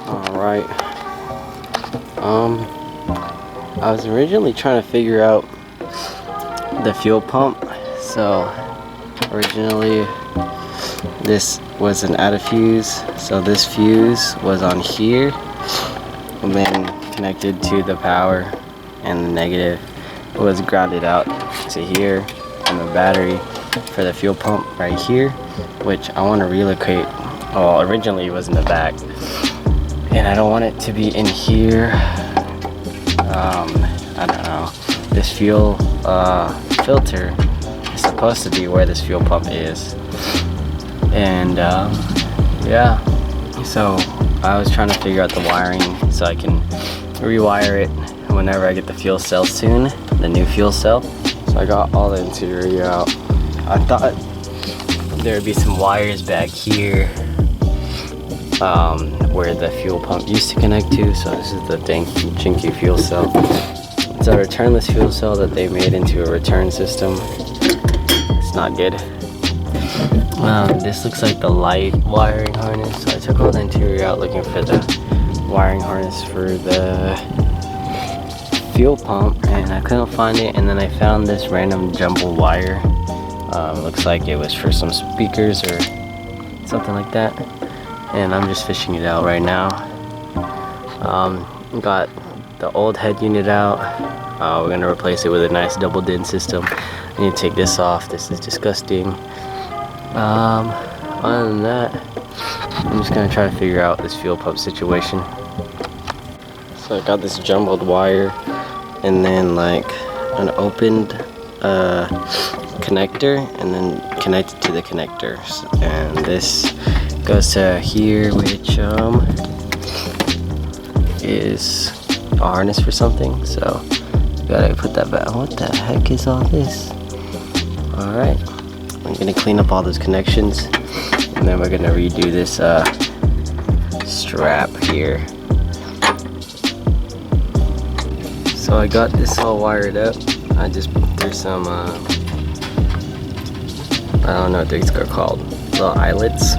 Alright. I was originally trying to figure out the fuel pump. So originally this was an out of fuse. So this fuse was on here and then connected to the power, and the negative was grounded out to here, and the battery for the fuel pump right here, which I want to relocate. Well, originally it was in the back, and I don't want it to be in here. I don't know. This fuel filter is supposed to be where this fuel pump is, and yeah. So I was trying to figure out the wiring so I can rewire it whenever I get the fuel cell soon, the new fuel cell. So I got all the interior out. I thought there would be some wires back here where the fuel pump used to connect to. So this is the jinky fuel cell. It's a returnless fuel cell that they made into a return system. It's not good. This looks like the light wiring harness. So I took all the interior out looking for the wiring harness for the fuel pump, and I couldn't find it. And then I found this random jumbled wire. Looks like it was for some speakers or something like that, and I'm just fishing it out right now. Got the old head unit out. We're gonna replace it with a nice double DIN system. I need to take this off. This is disgusting. Other than that, I'm just gonna try to figure out this fuel pump situation. So I got this jumbled wire, and then like an opened connector, and then connected to the connectors, and this goes to here, which is a harness for something. So gotta put that back. What the heck is all this? Alright, I'm gonna clean up all those connections, and then we're gonna redo this strap here. So I got this all wired up. I just threw some I don't know what these are called, little eyelets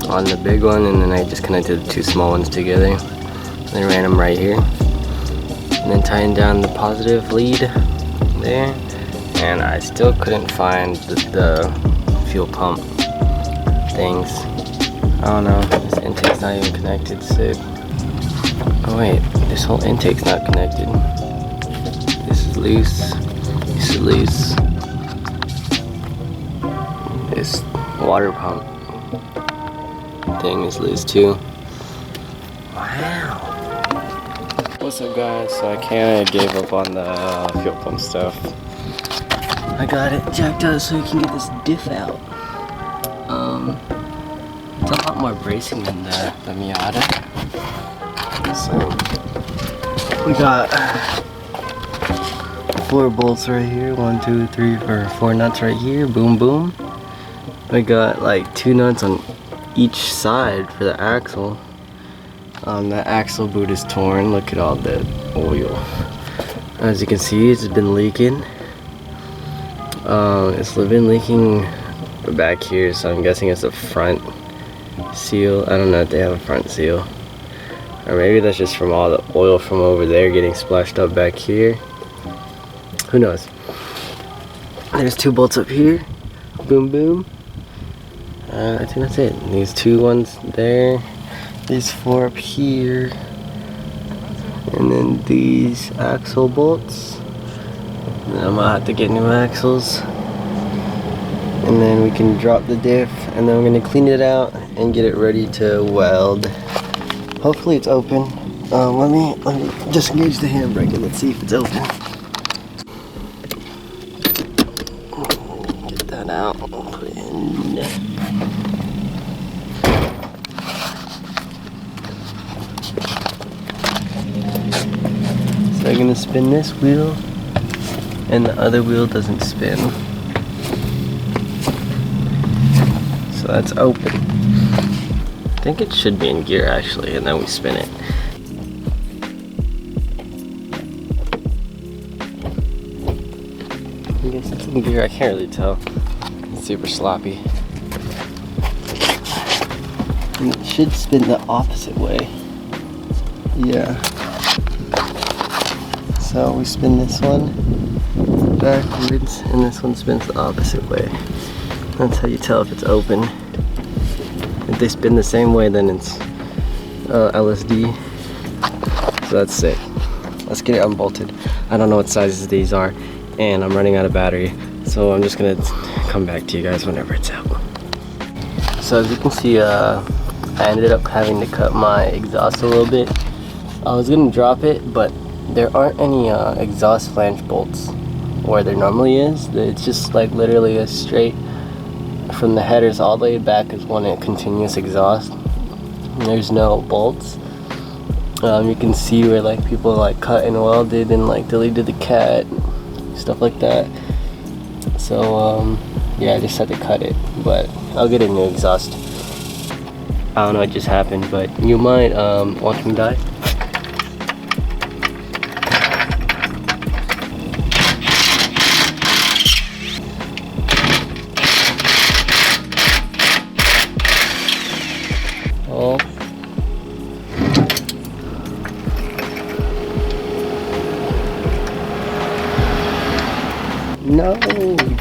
on the big one, and then I just connected the two small ones together, and then ran them right here, and then tying down the positive lead there. And I still couldn't find the fuel pump things. I don't know, this intake's not even connected. Sick. Oh wait, this whole intake's not connected. This is loose. This is loose. This water pump thing is loose too. Wow. What's up, guys? So I kinda gave up on the fuel pump stuff. I got it jacked up so we can get this diff out. It's a lot more bracing than the Miata. So we got 4 bolts right here. 1, 2, 3, or 4 nuts right here. Boom, boom. I got like 2 nuts on each side for the axle. The axle boot is torn. Look at all that oil. As you can see, it's been leaking. It's been leaking back here, so I'm guessing it's a front seal. I don't know if they have a front seal, or maybe that's just from all the oil from over there getting splashed up back here. Who knows? There's 2 bolts up here. Boom, boom. I think that's it. These 2 ones there. These 4 up here. And then these axle bolts. And then I'm gonna have to get new axles. And then we can drop the diff. And then we're gonna clean it out and get it ready to weld. Hopefully it's open. Let me disengage the handbrake and let's see if it's open. Get that out. Put it in. So I'm gonna spin this wheel, and the other wheel doesn't spin. So that's open. I think it should be in gear actually, and then we spin it. I guess it's in gear, I can't really tell. It's super sloppy. And it should spin the opposite way. Yeah. So we spin this one backwards, and this one spins the opposite way. That's how you tell if it's open. If they spin the same way, then it's LSD. So that's sick. Let's get it unbolted. I don't know what sizes these are, and I'm running out of battery. So I'm just gonna come back to you guys whenever it's out. So as you can see, I ended up having to cut my exhaust a little bit. I was gonna drop it, but there aren't any exhaust flange bolts where there normally is. It's just like literally a straight from the headers all the way back is one continuous exhaust. And there's no bolts. You can see where like people like cut and welded and like deleted the cat, stuff like that. So yeah, I just had to cut it, but I'll get a new exhaust. I don't know what just happened, but you might watch me die. Oh. No,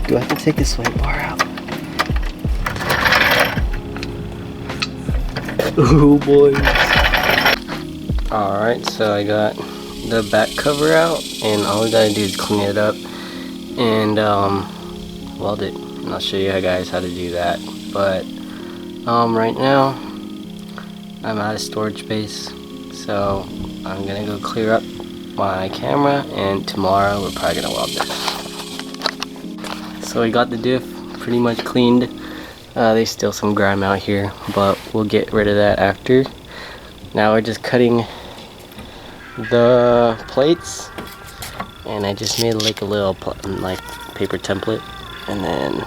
do I have to take the swipe bar out? Ooh, boys. Alright, so I got the back cover out, and all we gotta do is clean it up and weld it. And I'll show you guys how to do that. But right now I'm out of storage space, so I'm gonna go clear up my camera, and tomorrow we're probably gonna weld this. So we got the diff pretty much cleaned. There's still some grime out here, but we'll get rid of that after. Now we're just cutting the plates, and I just made like a little like paper template, and then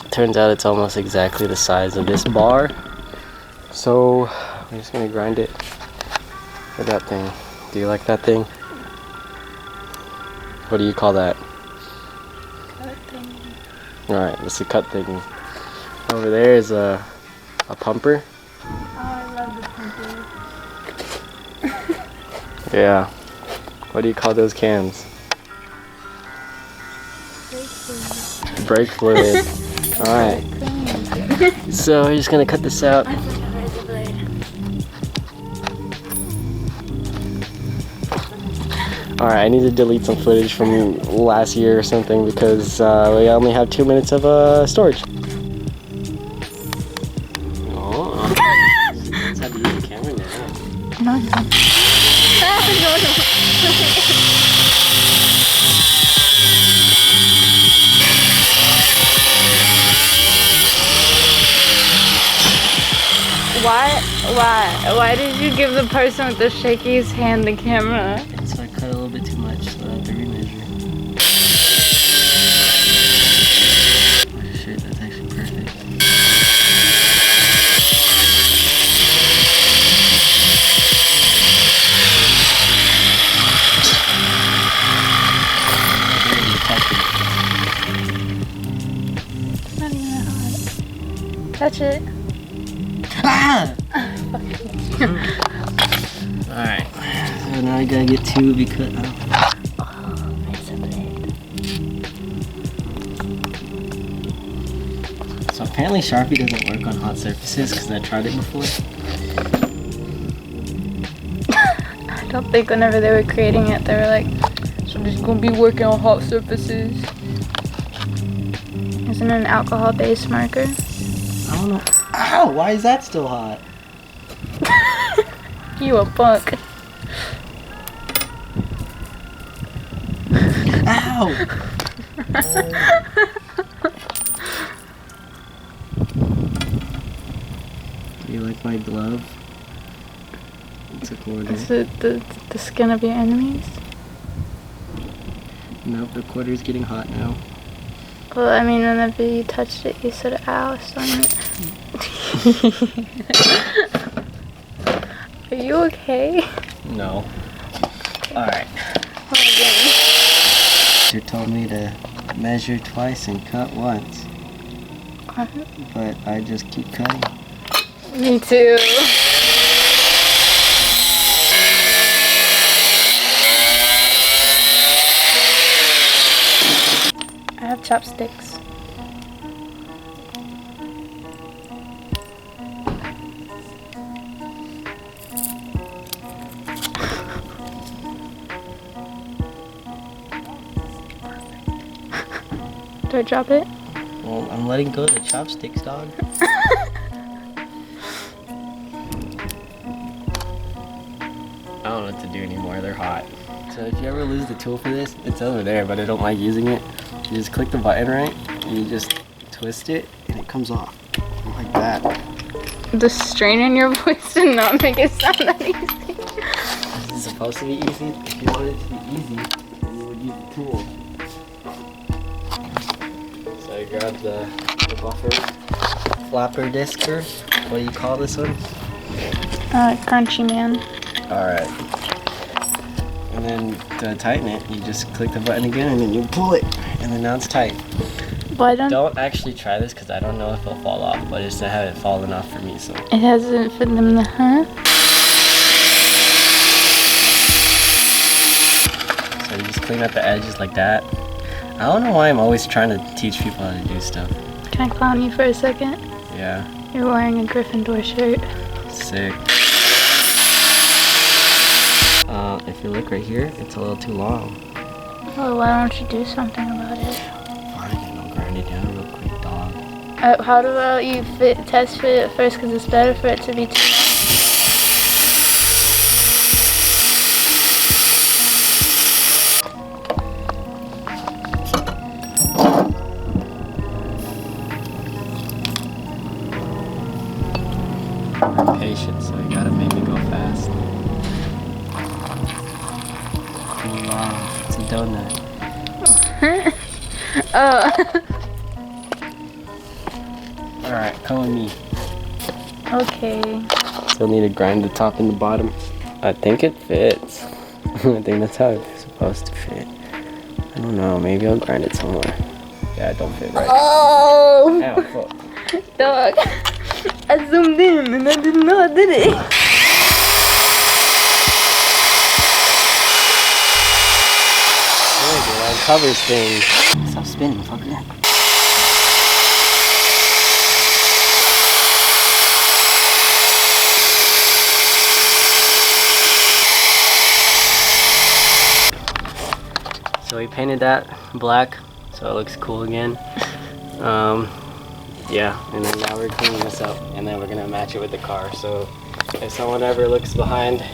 it turns out it's almost exactly the size of this bar. So I'm just gonna grind it with that thing. Do you like that thing? What do you call that? Cut thing. Alright, it's a cut thing. Over there is a pumper. Oh, I love the pumper. Yeah. What do you call those cans? Brake fluid. Alright. So we're just gonna cut this out. Alright, I need to delete some footage from last year or something because we only have 2 minutes of storage. Oh, that's how to use the camera now. No, no. Why did you give the person with the shakiest hand the camera? So I cut a little bit too much, so I have to remeasure. Oh shit, that's actually perfect. Not even that hard. Touch it. Ah! Alright, so now I gotta get two because There's a blade. So apparently Sharpie doesn't work on hot surfaces because I tried it before. I don't think whenever they were creating it, they were like, so I'm just gonna be working on hot surfaces. Isn't it an alcohol-based marker? I don't know. Ow! Why is that still hot? You a punk. Ow! Do you like my glove? It's a quarter. Is it the skin of your enemies? Nope, the quarter's getting hot now. Well, I mean, whenever you touched it, you said ow, so Are you okay? No. Alright. Oh my goodness. You told me to measure twice and cut once. But I just keep cutting. Me too. chopsticks. Do I drop it? Well, I'm letting go of the chopsticks, dog. I don't know what to do anymore, they're hot. So if you ever lose the tool for this, it's over there, but I don't like using it. You just click the button right, and you just twist it, and it comes off. Like that. The strain in your voice did not make it sound that easy. This is supposed to be easy. If you want it to be easy, then you would use the tool. So I grabbed the buffer flapper disc, or what do you call this one? Crunchy man. Alright. And then to tighten it, you just click the button again and then you pull it. And then now it's tight. Well, Don't actually try this because I don't know if it'll fall off, but it's to have it fallen off for me, so. It hasn't fit them in the So you just clean up the edges like that. I don't know why I'm always trying to teach people how to do stuff. Can I clown you for a second? Yeah. You're wearing a Gryffindor shirt. Sick. If you look right here, it's a little too long. Well, why don't you do something about it? Fine, I'll grind it down real quick, dog. How about you test fit it first, because it's better for it to be too long. I'm patient, so you gotta make me go fast. Wow, it's a donut. Oh. Alright, come with me. Okay. Still need to grind the top and the bottom. I think it fits. I think that's how it's supposed to fit. I don't know, maybe I'll grind it somewhere. Yeah, it don't fit right. Oh! Ow, fuck. Dog. I zoomed in and I didn't know I did it. It covers things. Stop spinning, fucker. So we painted that black so it looks cool again. Yeah, and then now we're cleaning this up and then we're gonna match it with the car. So if someone ever looks behind,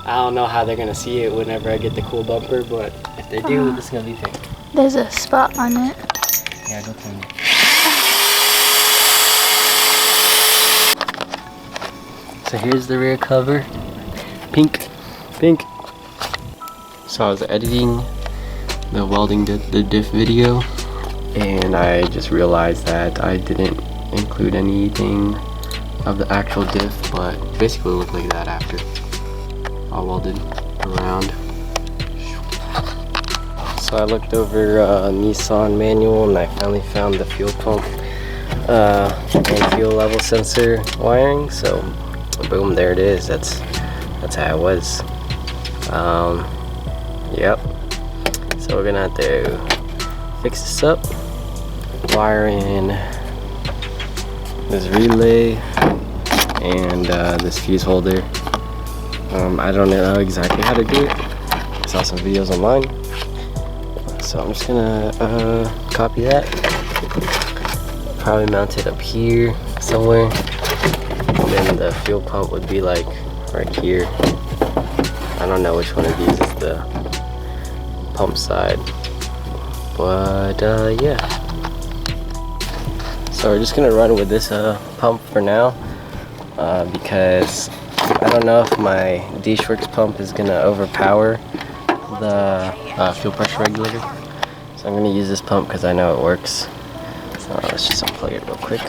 I don't know how they're gonna see it whenever I get the cool bumper, but if they do, this is gonna be pink. There's a spot on it. Yeah, go clean it. So here's the rear cover. Pink. Pink. So I was editing the welding the diff video and I just realized that I didn't include anything of the actual diff, but basically it looked like that after. All welded around. So I looked over Nissan manual and I finally found the fuel pump and fuel level sensor wiring. So boom, there it is. That's how it was. Yep. So we're gonna have to fix this up, wire in this relay and this fuse holder. I don't know exactly how to do it. I saw some videos online, so I'm just gonna copy that. Probably mount it up here somewhere. And then the fuel pump would be like right here. I don't know which one of these is the pump side, but yeah. So we're just gonna run with this pump for now because I don't know if my D-Works pump is gonna overpower the fuel pressure regulator. So I'm gonna use this pump because I know it works. So let's just unplug it real quick.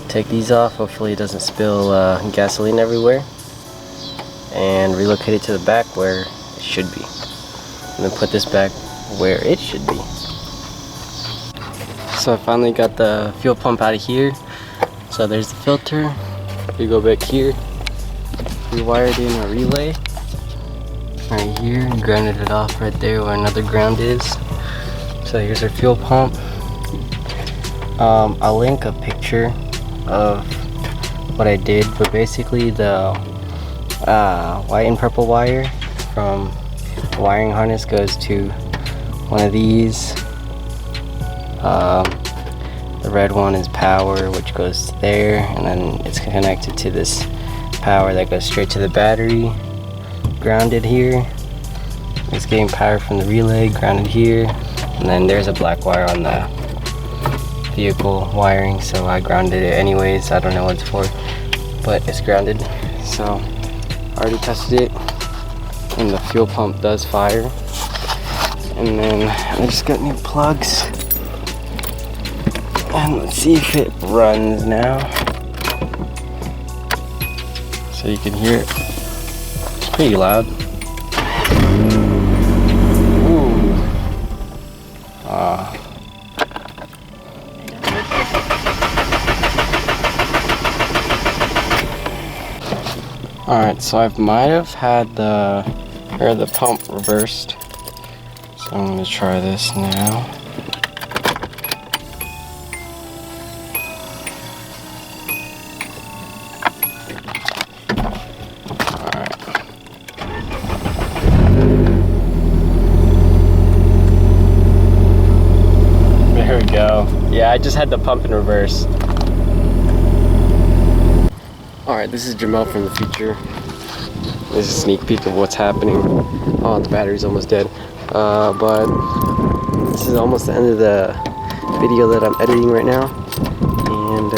Take these off, hopefully it doesn't spill gasoline everywhere. And relocate it to the back where it should be. And then put this back where it should be. So I finally got the fuel pump out of here. So there's the filter. We go back here. We wired in a relay. right here, grounded it off right there where another ground is. So here's our fuel pump. I'll link a picture of what I did, but basically the white and purple wire from the wiring harness goes to one of these. The red one is power, which goes to there, and then it's connected to this power that goes straight to the battery, grounded here. It's getting power from the relay, grounded here, and then there's a black wire on the vehicle wiring, so I grounded it anyways. I don't know what it's for, but it's grounded. So I already tested it, and the fuel pump does fire. And then I just got new plugs, and let's see if it runs now. So you can hear it. It's pretty loud. Ooh. Alright, so I might have had the pump reversed. So I'm gonna try this now. There we go. Yeah, I just had the pump in reverse. Alright, this is Jamel from the future. This is a sneak peek of what's happening. Oh, the battery's almost dead. But this is almost the end of the video that I'm editing right now. And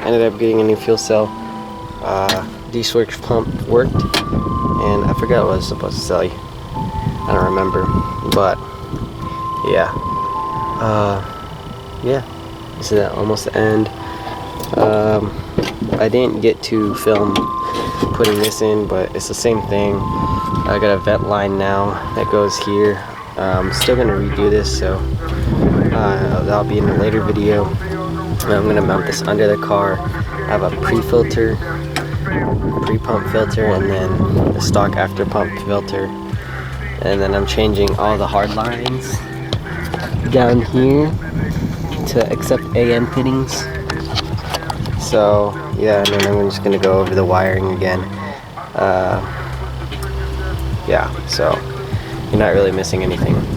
ended up getting a new fuel cell. D-switch pump worked. And I forgot what I was supposed to tell you. I don't remember. But yeah. Yeah. This is almost the end. I didn't get to film putting this in, but it's the same thing. I got a vent line now that goes here. I'm still gonna redo this, so that'll be in a later video. I'm gonna mount this under the car. I have a pre-filter, pre-pump filter, and then the stock after pump filter. And then I'm changing all the hard lines down here to accept AM fittings. So yeah, and then I'm just gonna go over the wiring again. Yeah, so you're not really missing anything.